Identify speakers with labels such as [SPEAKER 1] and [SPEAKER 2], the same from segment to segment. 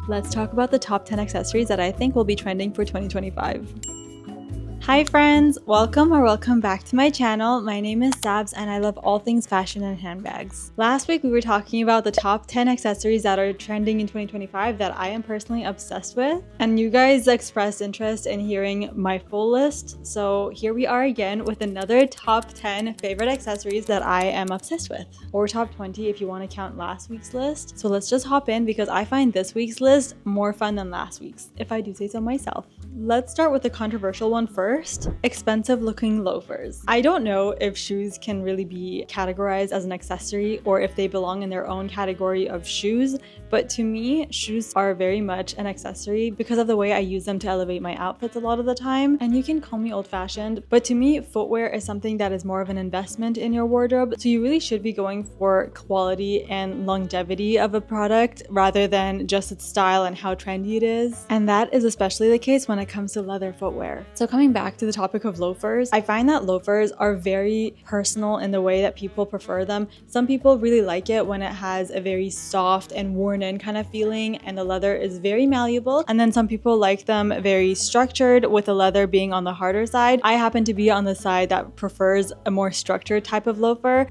[SPEAKER 1] Let's talk about the top 10 accessories that I think will be trending for 2025. Hi friends, welcome back to my channel. My name is Sabs and I love all things fashion and handbags. Last week we were talking about the top 10 accessories that are trending in 2025 that I am personally obsessed with, and you guys expressed interest in hearing my full list. So here we are again with another top 10 favorite accessories that I am obsessed with, or top 20 if you want to count last week's list. So let's just hop in because I find this week's list more fun than last week's, if I do say so myself. Let's start with the controversial one first. Expensive looking loafers. I don't know if shoes can really be categorized as an accessory or if they belong in their own category of shoes, but to me, shoes are very much an accessory because of the way I use them to elevate my outfits a lot of the time. And you can call me old-fashioned, but to me, footwear is something that is more of an investment in your wardrobe. So you really should be going for quality and longevity of a product rather than just its style and how trendy it is. And that is especially the case when it comes to leather footwear. So coming back to the topic of loafers, I find that loafers are very personal in the way that people prefer them. Some people really like it when it has a very soft and worn in kind of feeling and the leather is very malleable, and then some people like them very structured with the leather being on the harder side. I happen to be on the side that prefers a more structured type of loafer.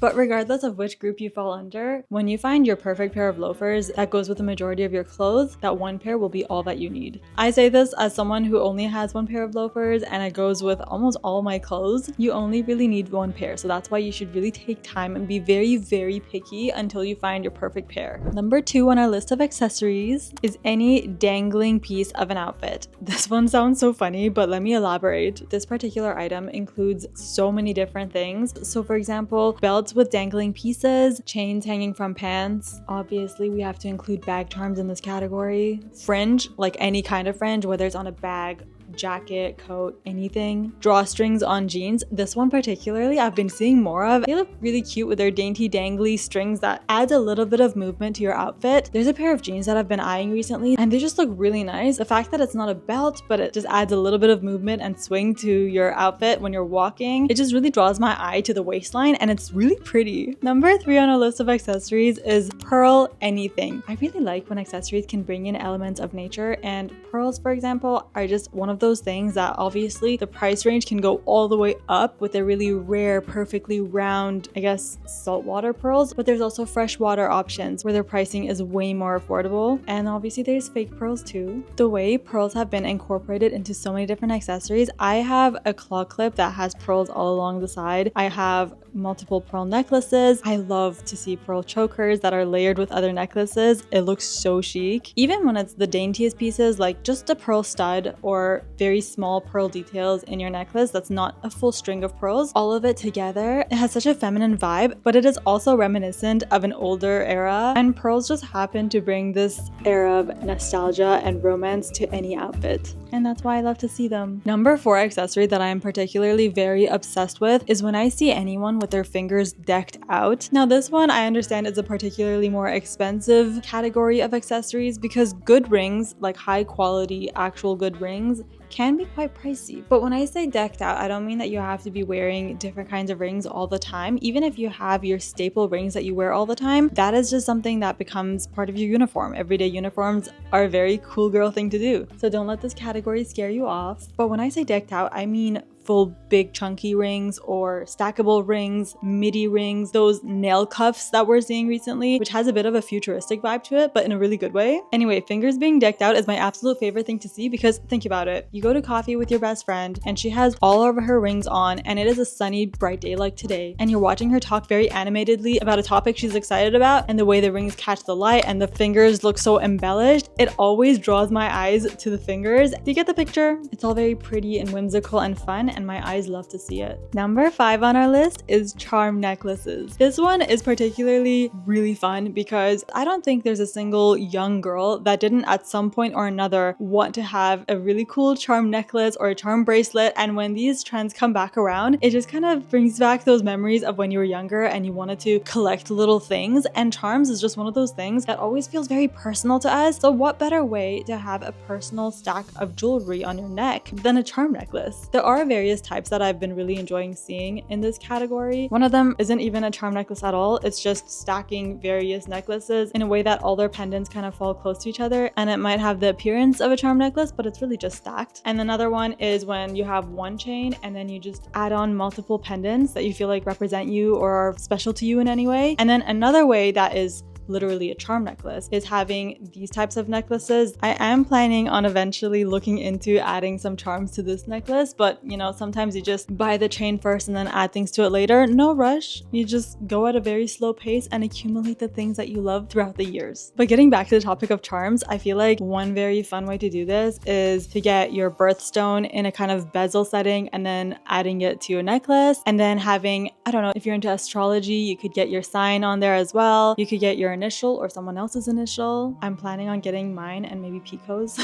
[SPEAKER 1] But regardless of which group you fall under, when you find your perfect pair of loafers that goes with the majority of your clothes, that one pair will be all that you need. I say this as someone who only has one pair of loafers and it goes with almost all my clothes. You only really need one pair, so that's why you should really take time and be very, very picky until you find your perfect pair. Number 2 on our list of accessories is any dangling piece of an outfit. This one sounds so funny, but let me elaborate. This particular item includes so many different things. So for example, belts with dangling pieces, chains hanging from pants. Obviously, we have to include bag charms in this category. Fringe, like any kind of fringe, whether it's on a bag, jacket, coat, anything. Drawstrings on jeans. This one particularly I've been seeing more of. They look really cute with their dainty dangly strings that adds a little bit of movement to your outfit. There's a pair of jeans that I've been eyeing recently and they just look really nice. The fact that it's not a belt, but it just adds a little bit of movement and swing to your outfit when you're walking, it just really draws my eye to the waistline and it's really pretty. Number 3 on our list of accessories is pearl anything. I really like when accessories can bring in elements of nature, and pearls, for example, are just one of those things that obviously the price range can go all the way up with the really rare, perfectly round, I guess, saltwater pearls, but there's also freshwater options where their pricing is way more affordable. And obviously there's fake pearls too. The way pearls have been incorporated into so many different accessories, I have a claw clip that has pearls all along the side. I have multiple pearl necklaces. I love to see pearl chokers that are layered with other necklaces. It looks so chic. Even when it's the daintiest pieces, like just a pearl stud or very small pearl details in your necklace that's not a full string of pearls, all of it together, it has such a feminine vibe, but it is also reminiscent of an older era, and pearls just happen to bring this era of nostalgia and romance to any outfit, and that's why I love to see them. Number 4 accessory that I am particularly very obsessed with is when I see anyone with their fingers decked out. Now this one I understand is a particularly more expensive category of accessories because good rings, like high quality actual good rings, can be quite pricey. But when I say decked out, I don't mean that you have to be wearing different kinds of rings all the time. Even if you have your staple rings that you wear all the time, that is just something that becomes part of your uniform. Everyday uniforms are a very cool girl thing to do. So don't let this category scare you off. But when I say decked out, I mean full big chunky rings or stackable rings, midi rings, those nail cuffs that we're seeing recently, which has a bit of a futuristic vibe to it, but in a really good way. Anyway, fingers being decked out is my absolute favorite thing to see because think about it. You go to coffee with your best friend and she has all of her rings on and it is a sunny, bright day like today, and you're watching her talk very animatedly about a topic she's excited about, and the way the rings catch the light and the fingers look so embellished, it always draws my eyes to the fingers. Do you get the picture? It's all very pretty and whimsical and fun, and my eyes love to see it. Number 5 on our list is charm necklaces. This one is particularly really fun because I don't think there's a single young girl that didn't at some point or another want to have a really cool charm necklace or a charm bracelet, and when these trends come back around, it just kind of brings back those memories of when you were younger and you wanted to collect little things, and charms is just one of those things that always feels very personal to us. So what better way to have a personal stack of jewelry on your neck than a charm necklace? There are very various types that I've been really enjoying seeing in this category. One of them isn't even a charm necklace at all. It's just stacking various necklaces in a way that all their pendants kind of fall close to each other, and it might have the appearance of a charm necklace, but it's really just stacked. And another one is when you have one chain and then you just add on multiple pendants that you feel like represent you or are special to you in any way. And then another way that is literally a charm necklace is having these types of necklaces. I am planning on eventually looking into adding some charms to this necklace, but you know, sometimes you just buy the chain first and then add things to it later. No rush. You just go at a very slow pace and accumulate the things that you love throughout the years. But getting back to the topic of charms, I feel like one very fun way to do this is to get your birthstone in a kind of bezel setting and then adding it to your necklace, and then having, I don't know, if you're into astrology, you could get your sign on there as well. You could get your initial or someone else's initial. I'm planning on getting mine and maybe Pico's.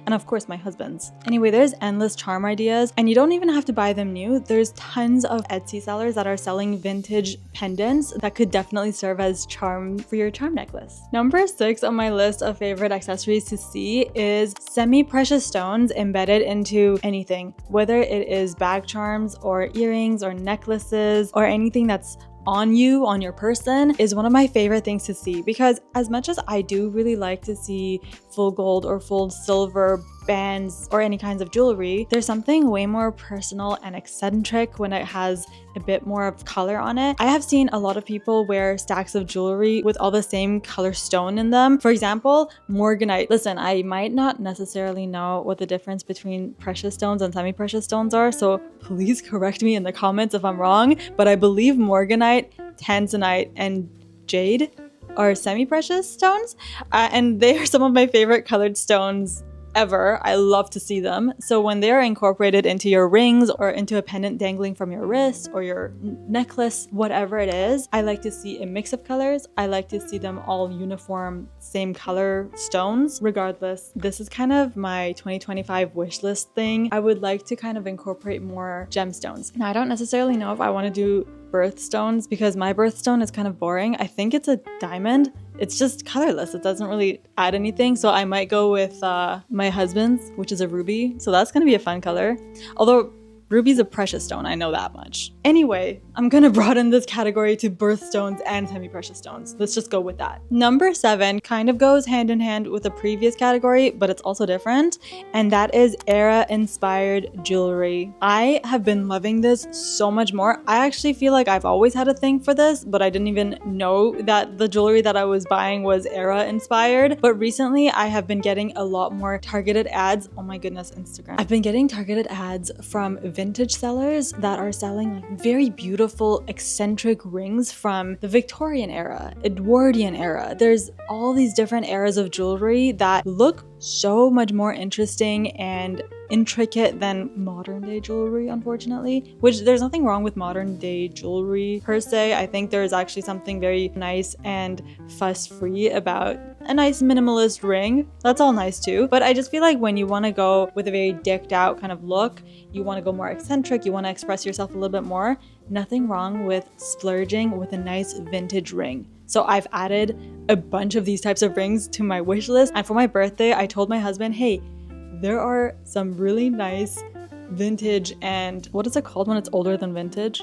[SPEAKER 1] And of course my husband's. Anyway, there's endless charm ideas, and you don't even have to buy them new. There's tons of Etsy sellers that are selling vintage pendants that could definitely serve as charm for your charm necklace. Number 6 on my list of favorite accessories to see is semi-precious stones embedded into anything, whether it is bag charms or earrings or necklaces or anything that's on you, on your person, is one of my favorite things to see, because as much as I do really like to see full gold or full silver bands or any kinds of jewelry, there's something way more personal and eccentric when it has a bit more of color on it. I have seen a lot of people wear stacks of jewelry with all the same color stone in them. For example, morganite. Listen, I might not necessarily know what the difference between precious stones and semi-precious stones are, so please correct me in the comments if I'm wrong, but I believe morganite, tanzanite, and jade are semi-precious stones, and they are some of my favorite colored stones ever. I love to see them. So when they are incorporated into your rings or into a pendant dangling from your wrist or your necklace, whatever it is, I like to see a mix of colors. I like to see them all uniform, same color stones. Regardless, this is kind of my 2025 wish list thing. I would like to kind of incorporate more gemstones. Now, I don't necessarily know if I want to do birthstones because my birthstone is kind of boring. I think it's a diamond. It's just colorless. It doesn't really add anything. So I might go with my husband's, which is a ruby. So that's going to be a fun color. Although ruby's a precious stone, I know that much. Anyway, I'm gonna broaden this category to birthstones and semi-precious stones. Let's just go with that. Number 7 kind of goes hand in hand with the previous category, but it's also different, and that is era-inspired jewelry. I have been loving this so much more. I actually feel like I've always had a thing for this, but I didn't even know that the jewelry that I was buying was era-inspired. But recently, I have been getting a lot more targeted ads. Oh my goodness, Instagram. I've been getting targeted ads from vintage sellers that are selling like very beautiful eccentric rings from the Victorian era, Edwardian era. There's all these different eras of jewelry that look so much more interesting and intricate than modern day jewelry, unfortunately, which there's nothing wrong with modern day jewelry per se. I think there's actually something very nice and fuss free about a nice minimalist ring. That's all nice too, but I just feel like when you want to go with a very decked out kind of look, you want to go more eccentric, you want to express yourself a little bit more, nothing wrong with splurging with a nice vintage ring. So I've added a bunch of these types of rings to my wish list, and for my birthday I told my husband, hey, there are some really nice vintage and what is it called when it's older than vintage?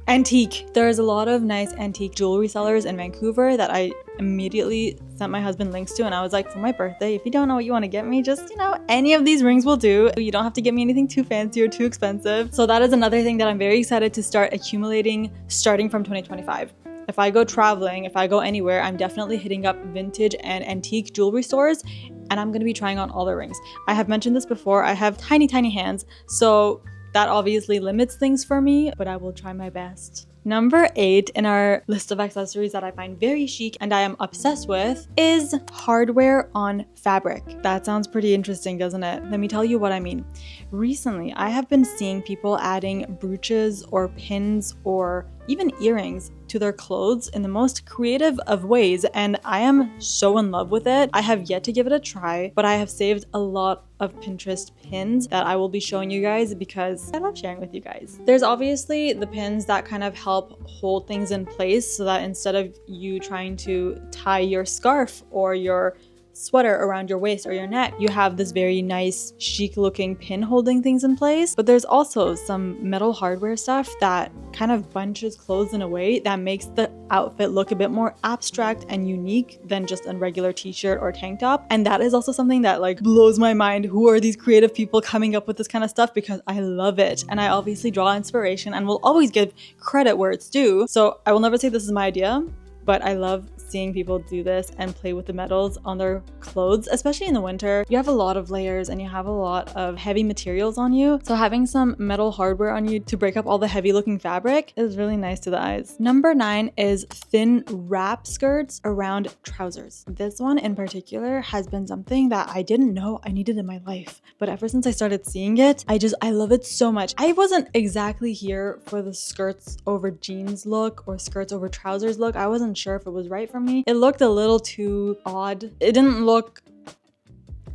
[SPEAKER 1] Antique. There's a lot of nice antique jewelry sellers in Vancouver that I immediately sent my husband links to, and I was like, for my birthday, if you don't know what you want to get me, just, any of these rings will do. You don't have to get me anything too fancy or too expensive. So that is another thing that I'm very excited to start accumulating starting from 2025. If I go traveling, if I go anywhere, I'm definitely hitting up vintage and antique jewelry stores, and I'm going to be trying on all the rings. I have mentioned this before, I have tiny, tiny hands, so that obviously limits things for me, but I will try my best. Number 8 in our list of accessories that I find very chic and I am obsessed with is hardware on fabric. That sounds pretty interesting, doesn't it? Let me tell you what I mean. Recently, I have been seeing people adding brooches or pins or even earrings to their clothes in the most creative of ways, and I am so in love with it. I have yet to give it a try, but I have saved a lot of Pinterest pins that I will be showing you guys because I love sharing with you guys. There's obviously the pins that kind of help hold things in place so that instead of you trying to tie your scarf or your sweater around your waist or your neck, you have this very nice chic looking pin holding things in place. But there's also some metal hardware stuff that kind of bunches clothes in a way that makes the outfit look a bit more abstract and unique than just a regular t-shirt or tank top. And that is also something that like blows my mind. Who are these creative people coming up with this kind of stuff? Because I love it, and I obviously draw inspiration and will always give credit where it's due. So I will never say this is my idea, but I love seeing people do this and play with the metals on their clothes, especially in the winter. You have a lot of layers and you have a lot of heavy materials on you. So having some metal hardware on you to break up all the heavy looking fabric is really nice to the eyes. Number 9 is thin wrap skirts around trousers. This one in particular has been something that I didn't know I needed in my life, but ever since I started seeing it, I love it so much. I wasn't exactly here for the skirts over jeans look or skirts over trousers look. I wasn't sure if it was right for me. It looked a little too odd. It didn't look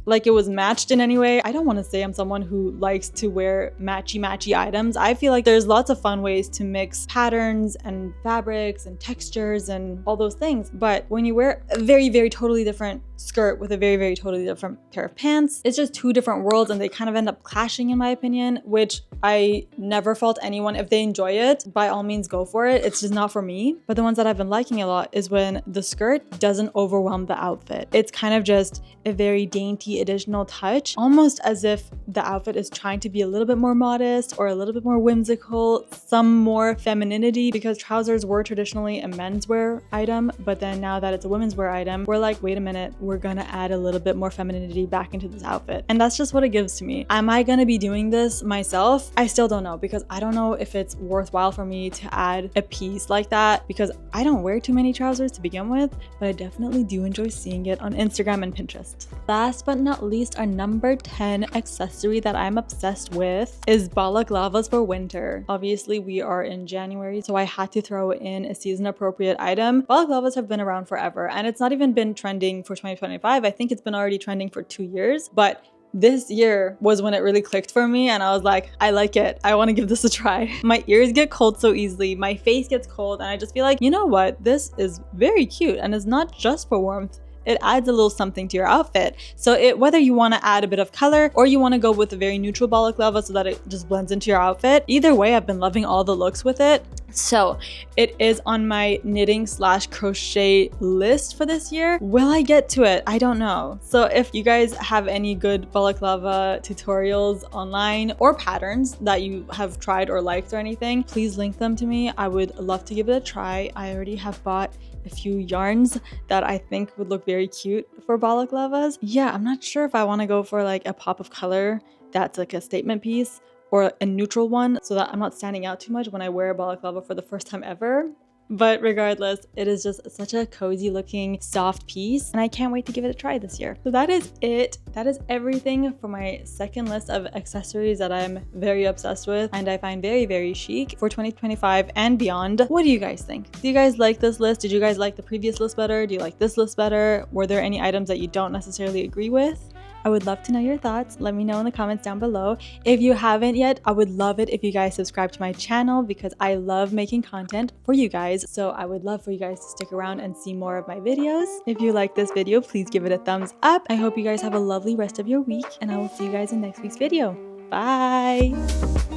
[SPEAKER 1] like it was matched in any way. I don't want to say I'm someone who likes to wear matchy items. I feel like there's lots of fun ways to mix patterns and fabrics and textures and all those things. But when you wear a very totally different skirt with a very totally different pair of pants, it's just two different worlds and they kind of end up clashing in my opinion, which I never fault anyone. If they enjoy it, by all means go for it. It's just not for me. But the ones that I've been liking a lot is when the skirt doesn't overwhelm the outfit. It's kind of just a very dainty additional touch, almost as if the outfit is trying to be a little bit more modest or a little bit more whimsical, some more femininity, because trousers were traditionally a menswear item, but then now that it's a women's wear item, we're like, wait a minute, we're gonna add a little bit more femininity back into this outfit. And that's just what it gives to me. Am I gonna be doing this myself? I still don't know, because I don't know if it's worthwhile for me to add a piece like that, because I don't wear too many trousers to begin with, but I definitely do enjoy seeing it on Instagram and Pinterest. Last but not least, our number 10 accessory that I'm obsessed with is balaclavas for winter. Obviously, we are in January, so I had to throw in a season appropriate item. Balaclavas have been around forever, and it's not even been trending for 2025. I think it's been already trending for 2 years, but this year was when it really clicked for me and I was like, I like it. I want to give this a try. My ears get cold so easily. My face gets cold and I just feel like, you know what? This is very cute and it's not just for warmth. It adds a little something to your outfit. So whether you want to add a bit of color or you want to go with a very neutral balaclava so that it just blends into your outfit, either way, I've been loving all the looks with it. So it is on my knitting / crochet list for this year. Will I get to it? I don't know. So if you guys have any good balaclava tutorials online or patterns that you have tried or liked or anything, please link them to me. I would love to give it a try. I already have bought a few yarns that I think would look very cute for balaclavas. Yeah, I'm not sure if I want to go for like a pop of color that's like a statement piece, or a neutral one so that I'm not standing out too much when I wear a balaclava for the first time ever. But regardless, it is just such a cozy looking soft piece and I can't wait to give it a try this year. So that is it. That is everything for my second list of accessories that I'm very obsessed with and I find very chic for 2025 and beyond. What do you guys think? Do you guys like this list? Did you guys like the previous list better? Do you like this list better? Were there any items that you don't necessarily agree with? I would love to know your thoughts. Let me know in the comments down below. If you haven't yet, I would love it if you guys subscribe to my channel because I love making content for you guys. So I would love for you guys to stick around and see more of my videos. If you like this video, please give it a thumbs up. I hope you guys have a lovely rest of your week and I will see you guys in next week's video. Bye!